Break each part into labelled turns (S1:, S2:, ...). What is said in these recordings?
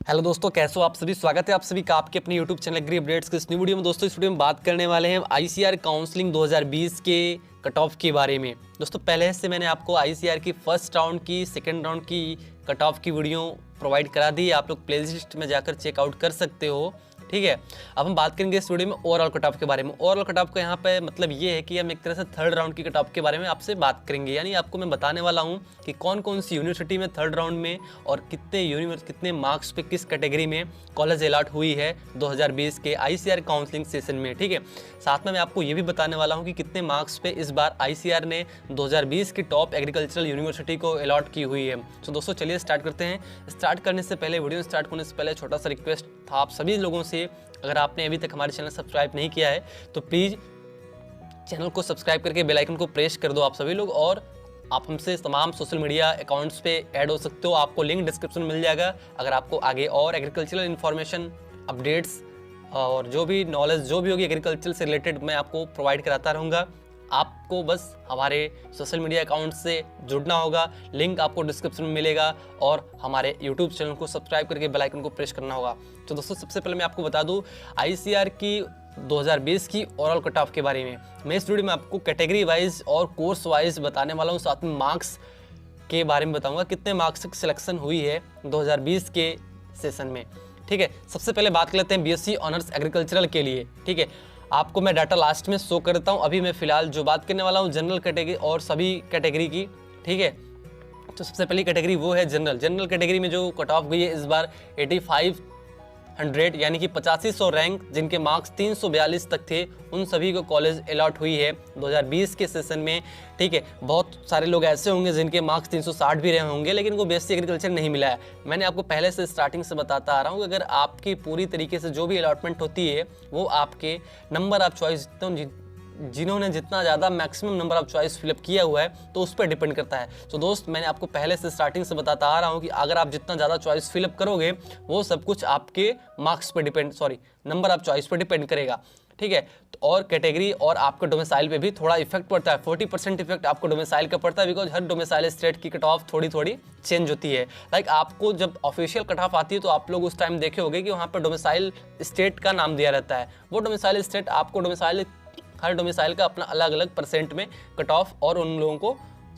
S1: Hello दोस्तों, कैसे हो आप सभी। स्वागत है आप सभी का आपके अपने यूट्यूब चैनल एग्री अपडेट्स के इस न्यू वीडियो में। दोस्तों, इस वीडियो में बात करने वाले हैं आईसीआर काउंसलिंग 2020 के कट ऑफ के बारे में। दोस्तों, पहले से मैंने आपको आईसीआर की फर्स्ट राउंड की, सेकंड राउंड की कट ऑफ की वीडियो प्रोवाइड करा दी है। आप लोग प्लेलिस्ट में जाकर चेकआउट कर सकते हो। ठीक है, अब हम बात करेंगे इस वीडियो में ओवरऑल कट ऑफ के बारे में। ओवरऑल कट ऑफ का यहाँ पे मतलब ये है कि हम एक तरह से थर्ड राउंड की कट ऑफ के बारे में आपसे बात करेंगे। यानी आपको मैं बताने वाला हूँ कि कौन कौन सी यूनिवर्सिटी में थर्ड राउंड में और कितने मार्क्स पे किस कैटेगरी में कॉलेज अलॉट हुई है 2020 के आईसीआर काउंसलिंग सेशन में। ठीक है, साथ में मैं आपको ये भी बताने वाला हूँ कि कितने मार्क्स पे इस बार आईसीआर ने 2020 की टॉप एग्रीकल्चरल यूनिवर्सिटी को अलॉट की हुई है। तो दोस्तों, चलिए स्टार्ट करते हैं। स्टार्ट करने से पहले, वीडियो स्टार्ट होने से पहले छोटा सा रिक्वेस्ट था आप सभी लोगों से, अगर आपने अभी तक हमारे चैनल सब्सक्राइब नहीं किया है तो प्लीज़ चैनल को सब्सक्राइब करके बेल आइकन को प्रेस कर दो आप सभी लोग। और आप हमसे तमाम सोशल मीडिया अकाउंट्स पे ऐड हो सकते हो, आपको लिंक डिस्क्रिप्शन में मिल जाएगा। अगर आपको आगे और एग्रीकल्चरल इन्फॉर्मेशन, अपडेट्स और जो भी नॉलेज जो भी होगी एग्रीकल्चर से रिलेटेड, मैं आपको प्रोवाइड कराता रहूँगा। आपको बस हमारे सोशल मीडिया अकाउंट से जुड़ना होगा, लिंक आपको डिस्क्रिप्शन में मिलेगा, और हमारे यूट्यूब चैनल को सब्सक्राइब करके बेल आइकन को प्रेस करना होगा। तो दोस्तों, सबसे पहले मैं आपको बता दूं आईसीआर की 2020 की ओवरऑल कट ऑफ के बारे में। मैं इस वीडियो में आपको कैटेगरी वाइज और कोर्स वाइज बताने वाला हूँ, साथ में मार्क्स के बारे में बताऊँगा कितने मार्क्स की सिलेक्शन हुई है 2020 के सेशन में। ठीक है, सबसे पहले बात कर लेते हैं बीएससी ऑनर्स एग्रीकल्चरल के लिए। ठीक है, आपको मैं डाटा लास्ट में शो करता हूँ। अभी मैं फिलहाल जो बात करने वाला हूँ जनरल कैटेगरी और सभी कैटेगरी की। ठीक है, तो सबसे पहली कैटेगरी वो है जनरल कैटेगरी में जो कट ऑफ गई है इस बार 8500 यानी कि 8500 रैंक, जिनके मार्क्स 342 तक थे, उन सभी को कॉलेज अलॉट हुई है 2020 के सेशन में। ठीक है, बहुत सारे लोग ऐसे होंगे जिनके मार्क्स 360 भी रहे होंगे लेकिन उनको बीएससी एग्रीकल्चर नहीं मिला है। मैंने आपको पहले से स्टार्टिंग से बताता आ रहा हूँ कि अगर आपकी पूरी तरीके से जो भी अलॉटमेंट होती है वो आपके नंबर ऑफ चॉइस, जिन्होंने जितना ज़्यादा maximum number of choice fill up किया हुआ है तो उस पर डिपेंड करता है। तो दोस्त, मैंने आपको पहले से स्टार्टिंग से बताता आ रहा हूँ कि अगर आप जितना ज़्यादा चॉइस फिलअप करोगे वो सब कुछ आपके मार्क्स पर डिपेंड, नंबर ऑफ चॉइस पर डिपेंड करेगा। ठीक है, तो और कैटेगरी और आपके डोमिसाइल पे भी थोड़ा इफेक्ट पड़ता है। 40% इफेक्ट आपको डोमिसाइल का पड़ता है, बिकॉज हर डोमिसाइल स्टेट की कट ऑफ थोड़ी थोड़ी चेंज होती है। लाइक आपको जब ऑफिशियल कट ऑफ आती है तो आप लोग उस टाइम देखे होंगे कि वहाँ पर डोमिसाइल स्टेट का नाम दिया रहता है। वो डोमिसाइल स्टेट आपको हर डोमिसाइल का अपना अलग अलग परसेंट में कट ऑफ और उन लोगों को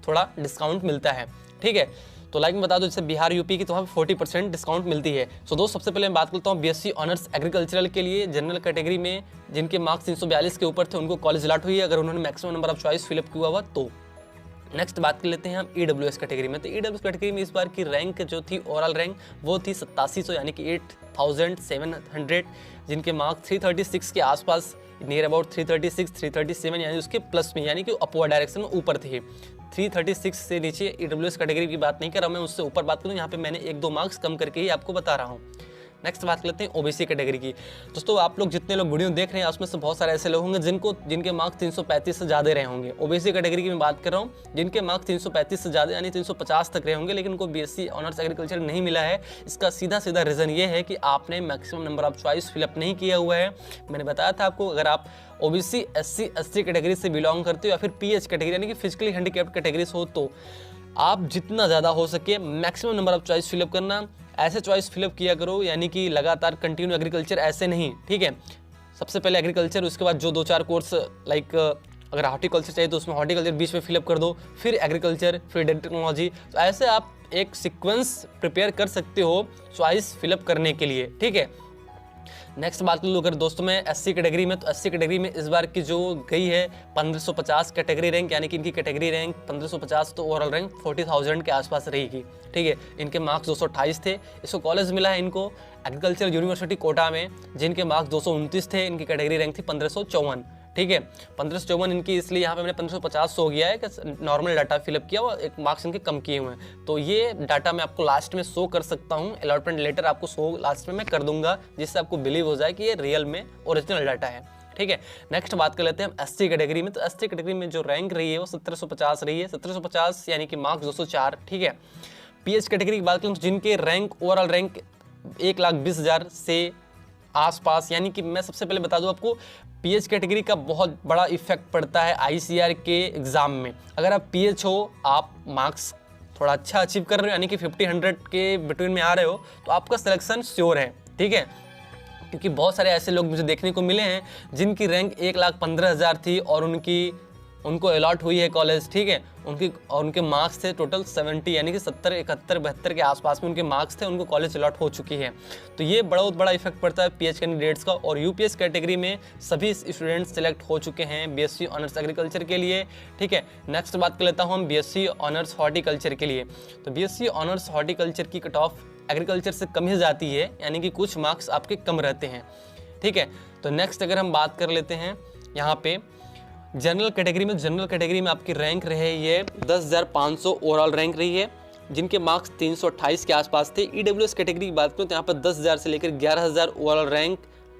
S1: थोड़ा डिस्काउंट मिलता है। ठीक है, तो लाइक मैं बता दूं, जैसे बिहार यूपी की तो वहाँ 40% डिस्काउंट मिलती है। सो दोस्त, सबसे पहले मैं बात करता हूँ बीएससी ऑनर्स एग्रीकल्चरल के लिए जनरल कैटेगरी में जिनके मार्क्स 342 के ऊपर थे उनको कॉलेज अलॉट हुई है, अगर उन्होंने maximum number of choice fill up किया हुआ तो। नेक्स्ट बात कर लेते हैं हम ईडब्ल्यूएस कैटेगरी में। तो ईडब्ल्यूएस कैटेगरी में इस बार की रैंक जो थी, ओवरऑल रैंक, वो थी 8700 यानी कि 8700, जिनके मार्क्स 336 के आसपास, नियर अबाउट 336, 337 यानी उसके प्लस में, यानी कि अपवर्ड डायरेक्शन में ऊपर थे। 336 से नीचे ईडब्ल्यूएस कैटेगरी की बात नहीं कर रहा हूँ मैं, उससे ऊपर बात करूँ। यहाँ पे मैंने 1-2 मार्क्स कम करके ही आपको बता रहा हूँ। नेक्स्ट बात करते हैं ओबीसी कैटेगरी की। दोस्तों, आप लोग जितने लोग वीडियो देख रहे हैं उसमें से बहुत सारे ऐसे लोग होंगे जिनके मार्क्स 335 से ज़्यादा रहे होंगे। ओबीसी कैटेगरी की मैं बात कर रहा हूँ, जिनके मार्क्स 335 से ज़्यादा यानी 350 तक रहे होंगे लेकिन उनको बीएससी ऑनर्स एग्रीकल्चर नहीं मिला है। इसका सीधा रीज़न ये है कि आपने maximum number of choice fill up नहीं किया हुआ है। मैंने बताया था आपको, अगर आप ओबीसी, एससी, एसटी कैटेगरी से बिलोंग करते हो या फिर पीएच कैटेगरी यानी कि फिजिकली हैंडीकैप्ड कैटेगरीज हो, तो आप जितना ज़्यादा हो सके maximum number of choice fill up करना। ऐसे चॉइस फिलअप किया करो, यानी कि लगातार कंटिन्यू एग्रीकल्चर ऐसे नहीं। ठीक है, सबसे पहले एग्रीकल्चर, उसके बाद जो 2-4 कोर्स, लाइक अगर हॉर्टिकल्चर चाहिए तो उसमें हॉर्टिकल्चर बीच में फिलअप कर दो, फिर एग्रीकल्चर, फिर डेटा टेक्नोलॉजी। तो ऐसे आप एक सीक्वेंस प्रिपेयर कर सकते हो चॉइस फिलअप करने के लिए। ठीक है, नेक्स्ट बात कर लो अगर दोस्तों मैं एससी कैटेगरी में, तो एससी कैटेगरी में इस बार की जो गई है 1550 कैटेगरी रैंक, यानी कि इनकी कैटेगरी रैंक 1550, तो ओवरऑल रैंक 40,000 के आसपास रहेगी। ठीक है, इनके मार्क्स 228 थे। इसको कॉलेज मिला है इनको एग्रीकल्चर यूनिवर्सिटी कोटा में, जिनके मार्क्स 229 थे। इनकी कैटेगरी रैंक थी 1554। ठीक है, 1554 इनकी, इसलिए यहाँ पे मैंने 1550 हो गया है कि नॉर्मल डाटा फिलअप किया हुआ, एक मार्क्स इनके कम किए हुए हैं। तो ये डाटा मैं आपको लास्ट में शो कर सकता हूँ, अलॉटमेंट लेटर आपको शो लास्ट में मैं कर दूंगा, जिससे आपको बिलीव हो जाए कि ये रियल में ओरिजिनल डाटा है। ठीक है, नेक्स्ट बात कर लेते हैं हम एसटी कैटेगरी में। तो एसटी कैटेगरी में जो रैंक रही है वो 1750 रही है, 1750 यानी कि मार्क्स 204। ठीक है, पीएच कैटेगरी की बात करूँ तो जिनके रैंक, ओवरऑल रैंक 1,20,000 से आसपास, यानी कि मैं सबसे पहले बता दूं आपको, पीएच कैटेगरी का बहुत बड़ा इफेक्ट पड़ता है आईसीआर के एग्ज़ाम में। अगर आप पीएच हो, आप मार्क्स थोड़ा अच्छा अचीव कर रहे हो, यानी कि 50-100 के बिटवीन में आ रहे हो, तो आपका सिलेक्शन श्योर है, ठीक है। क्योंकि बहुत सारे ऐसे लोग मुझे देखने को मिले हैं जिनकी रैंक 1,15,000 थी और उनको अलॉट हुई है कॉलेज, ठीक है। उनके मार्क्स थे टोटल 70, यानी कि 70, 71, 72 के आसपास में उनके मार्क्स थे, उनको कॉलेज अलॉट हो चुकी है। तो ये बहुत बड़ा इफेक्ट पड़ता है पीएच कैंडिडेट्स का। और यूपीएस कैटेगरी में सभी स्टूडेंट्स सेलेक्ट हो चुके हैं बीएससी ऑनर्स एग्रीकल्चर के लिए, ठीक है। नेक्स्ट बात कर लेता हूँ हम बीएससी ऑनर्स हॉर्टिकल्चर के लिए। तो बीएससी ऑनर्स हॉर्टिकल्चर की कट ऑफ एग्रीकल्चर से कम ही जाती है, यानी कि कुछ मार्क्स आपके कम रहते हैं, ठीक है। तो नेक्स्ट अगर हम बात कर लेते हैं यहाँ पे जनरल कैटेगरी में आपकी रैंक रहे ये 10,500 ओवरऑल रैंक रही है, जिनके मार्क्स 328 के आसपास थे। ईडब्ल्यूएस कैटेगरी की बात करूँ तो यहाँ पर 10,000 से लेकर 11,000 ओवरऑल रैंक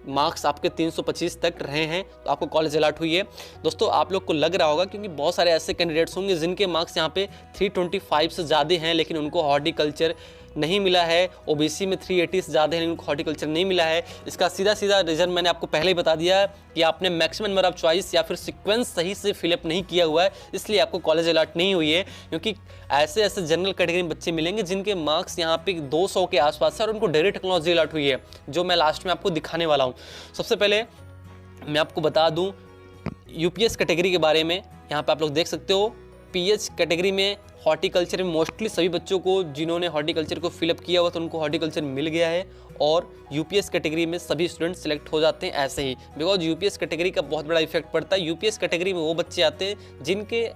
S1: मार्क्स आपके 325 तक रहे हैं, तो आपको कॉलेज अलॉट हुई है। दोस्तों आप लोग को लग रहा होगा क्योंकि बहुत सारे ऐसे कैंडिडेट्स होंगे जिनके मार्क्स यहाँ पे 325 से ज़्यादा हैं, लेकिन उनको हॉर्टिकल्चर नहीं मिला है। ओबीसी में 380 से ज़्यादा है, लेकिन उनको हॉर्टिकल्चर नहीं मिला है। इसका सीधा रीज़न मैंने आपको पहले ही बता दिया कि आपने मैक्सिमम नंबर ऑफ चॉइस या फिर सीक्वेंस सही से फिलअप नहीं किया हुआ है, इसलिए आपको कॉलेज अलॉट नहीं हुई है। क्योंकि ऐसे जनरल कैटेगरी में बच्चे मिलेंगे जिनके मार्क्स यहाँ पे 200 के आसपास है और उनको डायरेक्ट टेक्नोलॉजी अलॉट हुई है, जो मैं लास्ट में आपको दिखाने वाला हूँ। सबसे पहले मैं आपको बता दूँ यूपीएस कैटेगरी के बारे में। यहाँ पर आप लोग देख सकते हो पीएच कैटेगरी में हॉर्टिकल्चर में मोस्टली सभी बच्चों को जिन्होंने हॉर्टिकल्चर को फिलअप किया हुआ तो उनको हॉर्टिकल्चर मिल गया है, और यूपीएस कैटेगरी में सभी स्टूडेंट सिलेक्ट हो जाते हैं ऐसे ही, बिकॉज यूपीएस कैटेगरी का बहुत बड़ा इफेक्ट पड़ता है। यूपीएस कैटेगरी में वो बच्चे आते हैं जिनके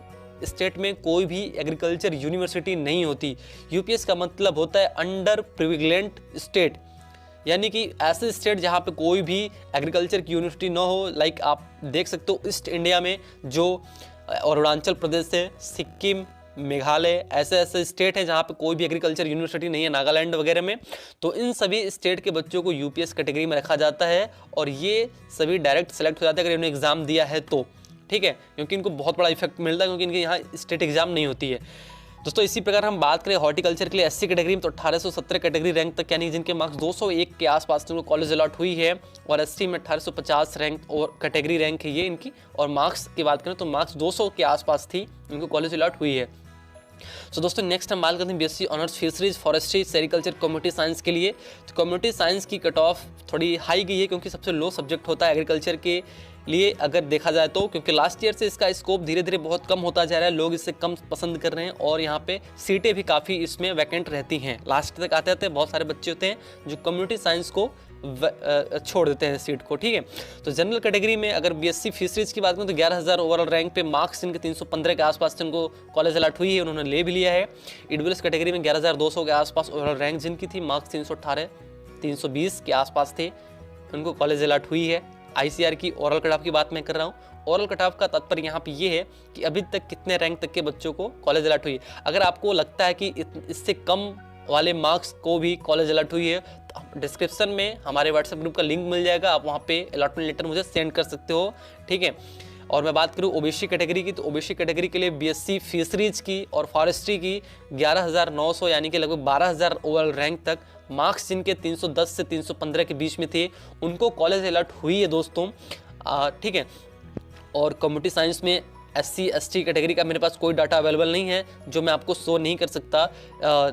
S1: स्टेट में कोई भी एग्रीकल्चर यूनिवर्सिटी नहीं होती। यूपीएस का मतलब होता है अंडर प्रिविलेंट स्टेट, यानी कि ऐसे स्टेट जहाँ पे कोई भी एग्रीकल्चर की यूनिवर्सिटी ना हो। लाइक आप देख सकते हो ईस्ट इंडिया में जो अरुणाचल प्रदेश है, सिक्किम, मेघालय, ऐसे स्टेट हैं जहाँ पे कोई भी एग्रीकल्चर यूनिवर्सिटी नहीं है, नागालैंड वगैरह में। तो इन सभी स्टेट के बच्चों को यूपीएस कैटेगरी में रखा जाता है और ये सभी डायरेक्ट सेलेक्ट हो जाते हैं अगर इन्होंने एग्जाम दिया है तो, ठीक है। क्योंकि इनको बहुत बड़ा इफेक्ट मिलता है क्योंकि इनके यहाँ स्टेट एग्जाम नहीं होती है। दोस्तों इसी प्रकार हम बात करें हॉर्टिकल्चर के लिए एससी कैटेगरी में तो 1870 कैटेगरी रैंक तक, यानी जिनके मार्क्स 201 के आसपास उनको कॉलेज अलॉट हुई है। और एसटी में 1850 रैंक और कैटेगरी रैंक है ये इनकी। और मार्क्स की बात करें तो मार्क्स 200 के आसपास थी, इनको कॉलेज अलॉट हुई है। सो दोस्तों नेक्स्ट हम बात करते हैं BSc honours fisheries, forestry, sericulture, community science के लिए। तो कम्युनिटी साइंस की कट ऑफ थोड़ी हाई गई है क्योंकि सबसे लो सब्जेक्ट होता है एग्रीकल्चर के लिए अगर देखा जाए तो, क्योंकि लास्ट ईयर से इसका स्कोप धीरे धीरे बहुत कम होता जा रहा है, लोग इसे कम पसंद कर रहे हैं और यहाँ पे सीटें भी काफ़ी इसमें वैकेंट रहती हैं। लास्ट तक आते आते बहुत सारे बच्चे होते हैं जो कम्युनिटी साइंस को छोड़ देते हैं सीट को, ठीक है। तो जनरल कैटेगरी में अगर बीएससी फिशरीज की बात करें तो 11,000 ओवरऑल रैंक पे मार्क्स इनके 315 के आसपास से उनको कॉलेज अलॉट हुई है, उन्होंने ले भी लिया है। ईडब्ल्यूएस कैटेगरी में 11,200 के आसपास ओवरऑल रैंक जिनकी थी, मार्क्स 318, 320 के आसपास थे, उनको कॉलेज अलॉट हुई है। आईसीआर की ओरल कट ऑफ की बात मैं कर रहा हूँ। ओरल कट ऑफ का तात्पर्य यहाँ पे ये है कि अभी तक कितने रैंक तक के बच्चों को कॉलेज अलॉट हुई है। अगर आपको लगता है कि इससे कम वाले मार्क्स को भी कॉलेज अलॉट हुई है तो डिस्क्रिप्शन में हमारे व्हाट्सएप ग्रुप का लिंक मिल जाएगा, आप वहाँ पे अलॉटमेंट लेटर मुझे सेंड कर सकते हो, ठीक है। और मैं बात करूँ ओबीसी कैटेगरी की तो ओबीसी कैटेगरी के लिए बीएससी फिशरीज की और फॉरेस्ट्री की 11,900 यानी कि लगभग 12,000 ओवरऑल रैंक तक मार्क्स जिनके 310 से 315 के बीच में थे उनको कॉलेज अलॉट हुई है दोस्तों, ठीक है। और कम्युनिटी साइंस में एससी एसटी कैटेगरी का मेरे पास कोई डाटा अवेलेबल नहीं है जो मैं आपको शो नहीं कर सकता,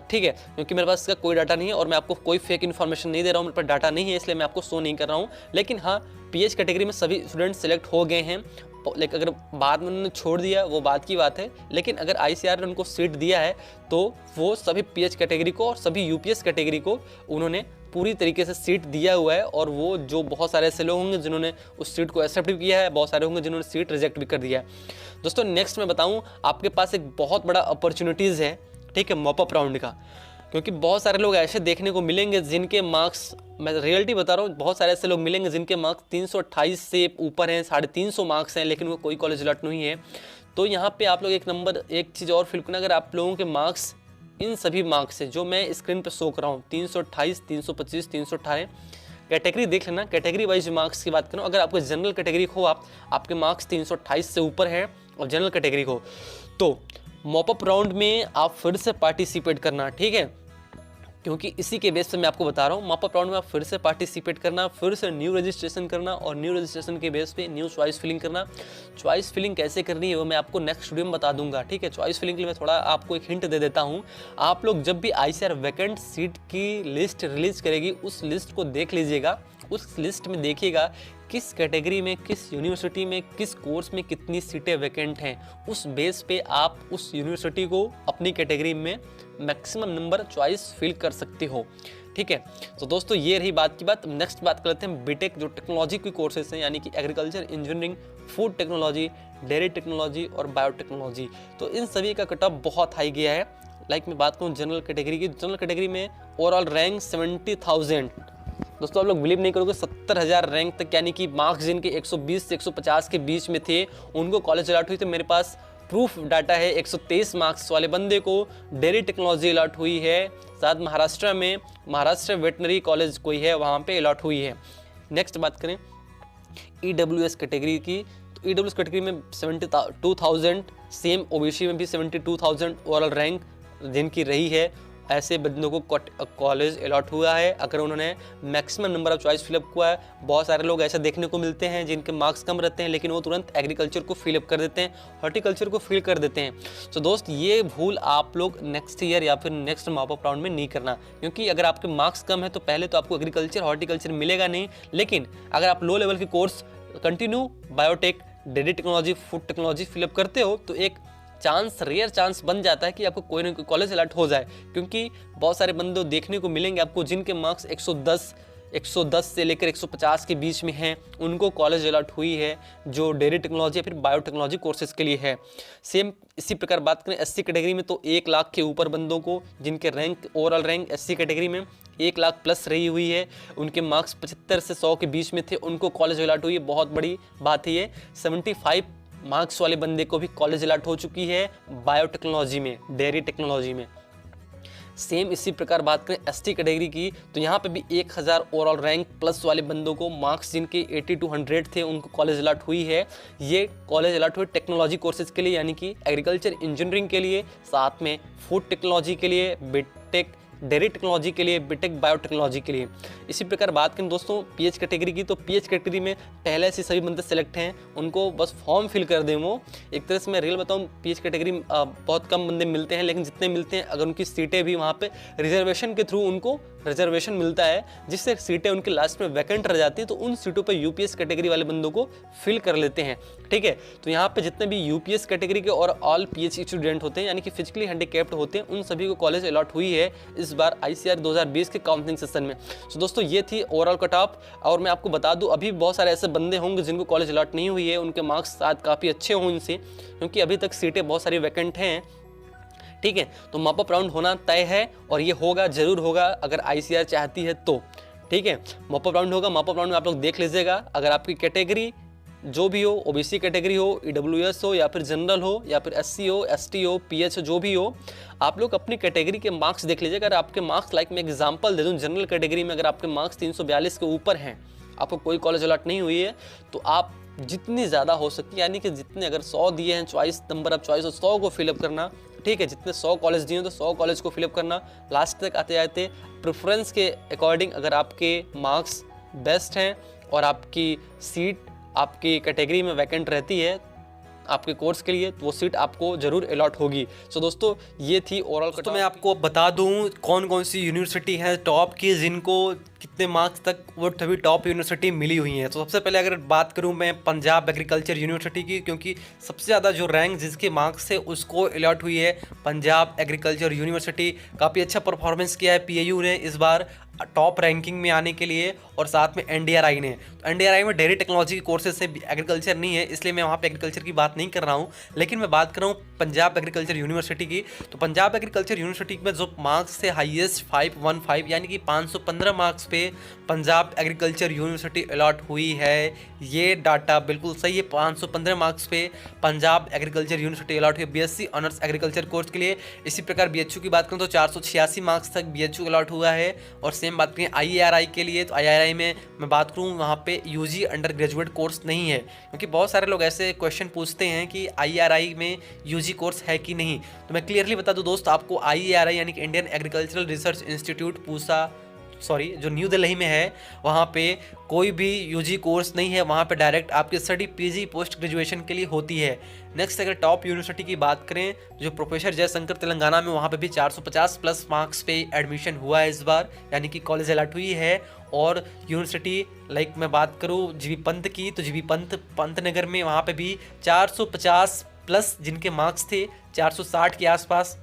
S1: ठीक है, क्योंकि मेरे पास इसका कोई डाटा नहीं है और मैं आपको कोई फेक इन्फॉर्मेशन नहीं दे रहा हूँ, मेरे पास डाटा नहीं है इसलिए मैं आपको शो नहीं कर रहा हूँ। लेकिन हाँ पीएच कैटेगरी में सभी स्टूडेंट सेलेक्ट हो गए हैं, लेकिन अगर बाद में उन्होंने छोड़ दिया वो बात की बात है, लेकिन अगर आईसीआर ने उनको सीट दिया है तो वो सभी पीएच कैटेगरी को और सभी यूपीएस कैटेगरी को उन्होंने पूरी तरीके से सीट दिया हुआ है। और वो जो बहुत सारे ऐसे लोग होंगे जिन्होंने उस सीट को एक्सेप्ट भी किया है, बहुत सारे होंगे जिन्होंने सीट रिजेक्ट भी कर दिया है। दोस्तों नेक्स्ट मैं बताऊं आपके पास एक बहुत बड़ा अपॉर्चुनिटीज़ है, ठीक है, मॉपअप राउंड का, क्योंकि बहुत सारे लोग ऐसे देखने को मिलेंगे जिनके मार्क्स, मैं रियलिटी बता रहा हूँ, बहुत सारे ऐसे लोग मिलेंगे जिनके मार्क्स 328 से ऊपर हैं, 350 मार्क्स हैं, लेकिन वो कोई कॉलेज अलॉट नहीं है। तो यहाँ पे आप लोग एक चीज़ और फील करना, अगर आप लोगों के मार्क्स इन सभी मार्क्स से जो मैं स्क्रीन पे शो कर रहा हूँ 328, 325, 318 कैटेगरी देख लेना, कैटेगरी वाइज मार्क्स की बात करूँ, अगर आपको जनरल कैटेगरी हो आपके मार्क्स 328 से ऊपर है और जनरल कैटेगरी हो तो मॉपअप राउंड में आप फिर से पार्टिसिपेट करना, ठीक है। क्योंकि इसी के बेस पे मैं आपको बता रहा हूँ मॉपअप राउंड में आप फिर से पार्टिसिपेट करना, फिर से न्यू रजिस्ट्रेशन करना और न्यू रजिस्ट्रेशन के बेस पे न्यू चॉइस फिलिंग करना। चॉइस फिलिंग कैसे करनी है वो मैं आपको नेक्स्ट वीडियो में बता दूंगा, ठीक है। चॉइस फिलिंग के लिए मैं थोड़ा आपको एक हिंट दे देता हूँ। आप लोग जब भी ICR वैकेंट सीट की लिस्ट रिलीज करेगी उस लिस्ट को देख लीजिएगा। उस लिस्ट में देखिएगा किस कैटेगरी में, किस यूनिवर्सिटी में, किस कोर्स में कितनी सीटें वैकेंट हैं। उस बेस पे आप उस यूनिवर्सिटी को अपनी कैटेगरी में मैक्सिमम नंबर चॉइस फिल कर सकते हो, ठीक है। तो दोस्तों ये रही बात की बात। नेक्स्ट बात करते हैं बीटेक जो टेक्नोलॉजी की कोर्सेज हैं, यानी कि agriculture, engineering, food technology, dairy technology और बायोटेक्नोलॉजी। तो इन सभी का कट ऑफ बहुत हाई गया है। लाइक मैं बात करूँ जनरल कैटेगरी की, जनरल कैटेगरी में ओवरऑल रैंक 70,000। दोस्तों आप लोग बिलीव नहीं करोगे, 70,000 रैंक तक, यानी कि मार्क्स जिनके 120 से 150 के बीच में थे उनको कॉलेज अलॉट हुई। तो मेरे पास प्रूफ डाटा है 123 मार्क्स वाले बंदे को डेयरी टेक्नोलॉजी अलॉट हुई है। साथ महाराष्ट्र में महाराष्ट्र वेटनरी कॉलेज कोई है वहाँ पे अलॉट हुई है। नेक्स्ट बात करें EWS कैटेगरी की, तो EWS कैटेगरी में 72,000, सेम OBC में भी 72,000 ओवरऑल रैंक जिनकी रही है। ऐसे बंदों को कॉलेज अलॉट हुआ है अगर उन्होंने maximum number of choice fill up किया है। बहुत सारे लोग ऐसे देखने को मिलते हैं जिनके मार्क्स कम रहते हैं लेकिन वो तुरंत एग्रीकल्चर को फिलअप कर देते हैं, हॉर्टिकल्चर को फिल कर देते हैं। तो दोस्त ये भूल आप लोग नेक्स्ट ईयर या फिर नेक्स्ट मॉपअप राउंड में नहीं करना, क्योंकि अगर आपके मार्क्स कम है तो पहले तो आपको एग्रीकल्चर, हॉर्टिकल्चर मिलेगा नहीं। लेकिन अगर आप लो लेवल के course continue biotech, dairy technology, food technology fill up करते हो तो एक चांस, रेयर चांस बन जाता है कि आपको कोई ना कोई कॉलेज अलॉट हो जाए। क्योंकि बहुत सारे बंदे देखने को मिलेंगे आपको जिनके मार्क्स 110 से लेकर 150 के बीच में हैं, उनको कॉलेज अलॉट हुई है जो डेयरी टेक्नोलॉजी या फिर बायोटेक्नोलॉजी कोर्सेज के लिए है। सेम इसी प्रकार बात करें SC कैटेगरी में, तो 1 लाख के ऊपर बंदों को जिनके rank, overall rank SC category में 1 लाख प्लस रही हुई है, उनके मार्क्स 75 से 100 के बीच में थे, उनको कॉलेज अलॉट हुई है। बहुत बड़ी बात है ये। 75 मार्क्स वाले बंदे को भी कॉलेज अलॉट हो चुकी है बायोटेक्नोलॉजी में, डेयरी टेक्नोलॉजी में। सेम इसी प्रकार बात करें ST कैटेगरी की, तो यहाँ पे भी 1000 ओवरऑल रैंक प्लस वाले बंदों को मार्क्स जिनके 80 to 100 थे उनको कॉलेज अलॉट हुई है। ये कॉलेज अलॉट हुई टेक्नोलॉजी कोर्सेज के लिए, यानी कि एग्रीकल्चर, इंजीनियरिंग के लिए, साथ में फूड टेक्नोलॉजी के लिए, बीटेक डेयरी टेक्नोलॉजी के लिए, बीटेक बायोटेक्नोलॉजी के लिए। इसी प्रकार बात करें दोस्तों PH कैटेगरी की, तो PH कैटेगरी में पहले से सभी बंदे सेलेक्ट हैं, उनको बस फॉर्म फिल कर दें। वो एक तरह से मैं रियल बताऊं, PH कैटेगरी बहुत कम बंदे मिलते हैं, लेकिन जितने मिलते हैं अगर उनकी सीटें भी वहाँ पे रिजर्वेशन के थ्रू उनको रिजर्वेशन मिलता है, जिससे सीटें उनकी लास्ट में वैकेंट रह जाती है, तो उन सीटों पर UPS कैटेगरी वाले बंदों को फिल कर लेते हैं, ठीक है। तो यहाँ पे जितने भी UPS कैटेगरी के और ऑल PH स्टूडेंट होते हैं, यानी कि फिजिकली हैंडीकैप्ड होते हैं, उन सभी को कॉलेज अलॉट हुई है इस बार ICR 2020 के काउंसलिंग सेशन में। तो दोस्तों ये थी ओवरऑल कट ऑफ। और मैं आपको बता दूं अभी बहुत सारे ऐसे बंदे होंगे जिनको कॉलेज अलॉट नहीं हुई है, उनके मार्क्स शायद काफ़ी अच्छे हों इनसे, क्योंकि अभी तक सीटें बहुत सारी वैकेंट हैं, ठीक है। तो मॉपअप राउंड होना तय है और ये होगा, जरूर होगा अगर ICR चाहती है तो, ठीक है। मॉपअप राउंड होगा। मॉपअप राउंड में आप लोग देख लीजिएगा, अगर आपकी कैटेगरी जो भी हो, OBC कैटेगरी हो, EWS हो या फिर जनरल हो या फिर SC हो, ST हो, PH हो, जो भी हो, आप लोग अपनी कैटेगरी के मार्क्स देख लीजिएगा। अगर आपके मार्क्स, लाइक मैं एग्जांपल दे दूं, जनरल कैटेगरी में अगर आपके मार्क्स 342 के ऊपर हैं, आपको कोई कॉलेज अलॉट नहीं हुई है, तो आप जितनी ज़्यादा हो सकती है, यानी कि जितने अगर 100 दिए हैं चॉइस, नंबर ऑफ चॉइस, 100 को फिलअप करना, ठीक है। जितने 100 कॉलेज दिए हैं तो 100 कॉलेज को फिलअप करना। लास्ट तक आते आते प्रेफरेंस के अकॉर्डिंग अगर आपके मार्क्स बेस्ट हैं और आपकी सीट आपकी कैटेगरी में वैकेंट रहती है आपके कोर्स के लिए, तो वो सीट आपको जरूर अलॉट होगी। सो दोस्तों ये थी ओवरऑल। तो मैं आपको बता दूं कौन कौन सी यूनिवर्सिटी है टॉप की, जिनको कितने मार्क्स तक वो सभी टॉप यूनिवर्सिटी मिली हुई हैं। तो सबसे पहले अगर बात करूं मैं पंजाब एग्रीकल्चर यूनिवर्सिटी की, क्योंकि सबसे ज़्यादा जो रैंक जिसके मार्क्स है उसको अलॉट हुई है पंजाब एग्रीकल्चर यूनिवर्सिटी। काफ़ी अच्छा परफॉर्मेंस किया है PAU ने इस बार टॉप रैंकिंग में आने के लिए, और साथ में NDRI ने। तो NDRI में डेयरी टेक्नोलॉजी के कोर्सेज से एग्रीकल्चर नहीं है, इसलिए मैं वहाँ पे एग्रीकल्चर की बात नहीं कर रहा हूँ, लेकिन मैं बात कर रहा हूँ पंजाब एग्रीकल्चर यूनिवर्सिटी की। तो पंजाब एग्रीकल्चर यूनिवर्सिटी में जो मार्क्स से हाईएस्ट 515, यानी कि 515 मार्क्स पे पंजाब एग्रीकल्चर यूनिवर्सिटी अलॉट हुई है। ये डाटा बिल्कुल सही है। 515 मार्क्स पे पंजाब एग्रीकल्चर यूनिवर्सिटी अलॉट हुई बीएससी ऑनर्स एग्रीकल्चर कोर्स के लिए। इसी प्रकार बीएचयू की बात करें तो 486 मार्क्स तक बीएचयू अलॉट हुआ है। और सेम बात करें आईआरआई के लिए तो आईआरआई में मैं बात करूँ वहाँ पे यूजी अंडर ग्रेजुएट कोर्स नहीं है, क्योंकि बहुत सारे लोग ऐसे क्वेश्चन पूछते हैं कि आईआरआई में यूजी कोर्स है कि नहीं। तो मैं क्लियरली बता दूं दोस्त, आपको आईआरआई यानी कि इंडियन एग्रीकल्चरल रिसर्च इंस्टीट्यूट जो न्यू दिल्ली में है, वहाँ पे कोई भी यूजी कोर्स नहीं है। वहाँ पे डायरेक्ट आपकी स्टडी पीजी पोस्ट ग्रेजुएशन के लिए होती है। नेक्स्ट अगर टॉप यूनिवर्सिटी की बात करें, जो प्रोफेसर जयशंकर तेलंगाना में, वहाँ पे भी 450 प्लस मार्क्स पे एडमिशन हुआ है इस बार, यानी कि कॉलेज अलॉट हुई है। और यूनिवर्सिटी लाइक मैं बात करूँ जीबी पंत की, तो जीबी पंत नगर में वहाँ पे भी 450 प्लस जिनके मार्क्स थे 460 के आसपास,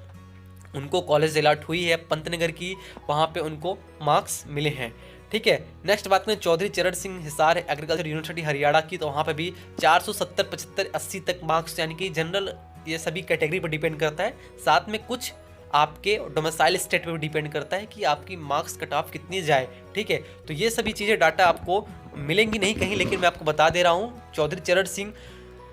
S1: उनको कॉलेज अलॉट हुई है पंतनगर की, वहाँ पे उनको मार्क्स मिले हैं। ठीक है, नेक्स्ट बात करें चौधरी चरण सिंह हिसार एग्रीकल्चर यूनिवर्सिटी हरियाणा की, तो वहाँ पे भी 470, 75, 80 तक मार्क्स, यानी कि जनरल ये सभी कैटेगरी पर डिपेंड करता है। साथ में कुछ आपके डोमिसाइल स्टेट पे भी डिपेंड करता है कि आपकी मार्क्स कट ऑफ कितनी जाए। ठीक है, तो ये सभी चीज़ें डाटा आपको मिलेंगी नहीं कहीं, लेकिन मैं आपको बता दे रहा हूँ चौधरी चरण सिंह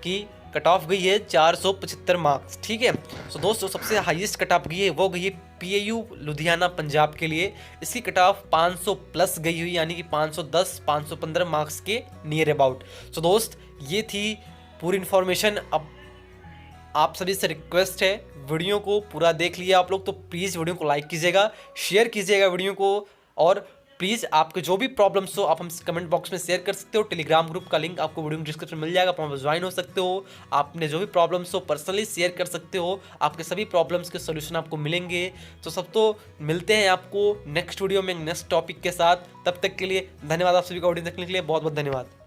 S1: की कट ऑफ गई है 475 मार्क्स। ठीक है, तो दोस्तों सबसे हाईएस्ट कट ऑफ गई है वो गई है पीएयू लुधियाना पंजाब के लिए। इसकी कट ऑफ 500 प्लस गई हुई, यानी कि 510 515 मार्क्स के नियर अबाउट। तो दोस्त ये थी पूरी इन्फॉर्मेशन। अब आप सभी से रिक्वेस्ट है, वीडियो को पूरा देख लिया आप लोग तो प्लीज़ वीडियो को लाइक कीजिएगा, शेयर कीजिएगा वीडियो को, और प्लीज़ आपके जो भी प्रॉब्लम्स हो आप हमसे कमेंट बॉक्स में शेयर कर सकते हो। टेलीग्राम ग्रुप का लिंक आपको वीडियो में डिस्क्रिप्शन मिल जाएगा, आप वहाँ ज्वाइन हो सकते हो। आपने जो भी प्रॉब्लम्स हो पर्सनली शेयर कर सकते हो, आपके सभी प्रॉब्लम्स के सोल्यूशन आपको मिलेंगे। तो सब तो मिलते हैं आपको नेक्स्ट वीडियो में नेक्स्ट टॉपिक के साथ। तब तक के लिए धन्यवाद, आप सभी का वीडियो देखने के लिए बहुत बहुत धन्यवाद।